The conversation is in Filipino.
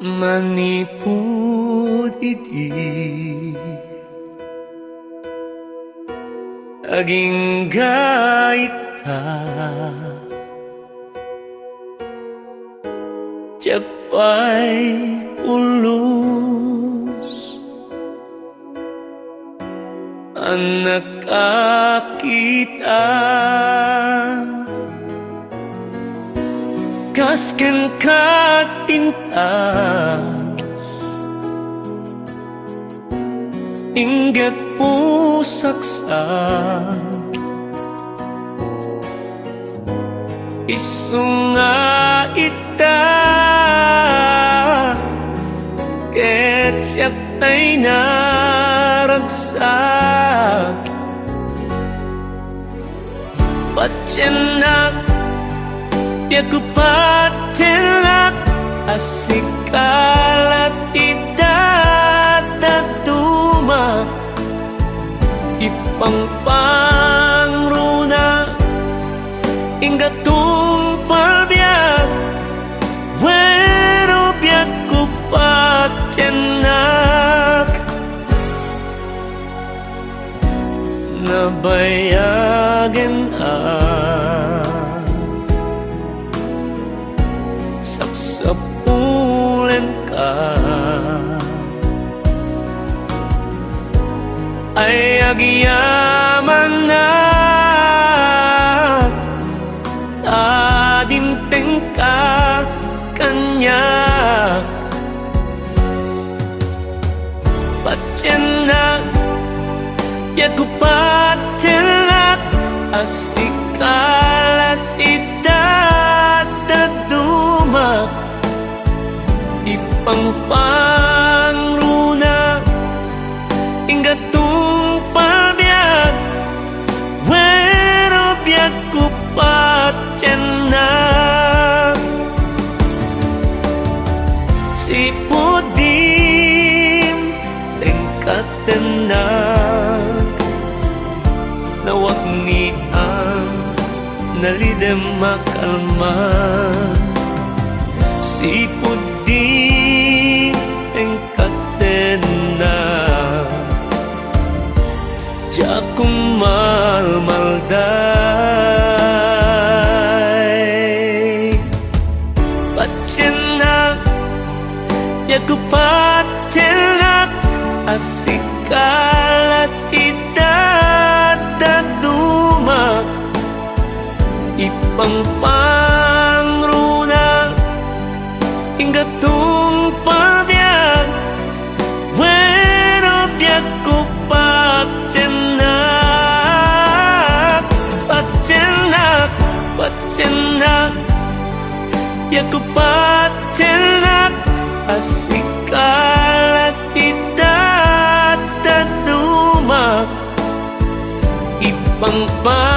manipud iti aging gaita tiyak pa'y pulos anak kita kasken katintas ingat pusaksa isunga ita ket siyak tay naragsak patyenak tiyak patyenak asikalat idadatuma ipangpangruna ingatung palbiak wero biak ku patyenak nabayagen sapsapulen ka ay agyaman na adinteng ka kanya patyenak yaku patyenak asikalat idadatuma ipangpangruna ingatung palbiak wero biak ku patyenak si pudim tingkat tenang nawag ni ang nalidem makalma si pudim tingkat tenang jakong malmalday patyenak yaku patyenak asikalat idadatuma ipangpangruna ingatung palbiak wero biak ku patyenak patyenak patyenak yaku patyenak asikalat idadatuma ipangpangruna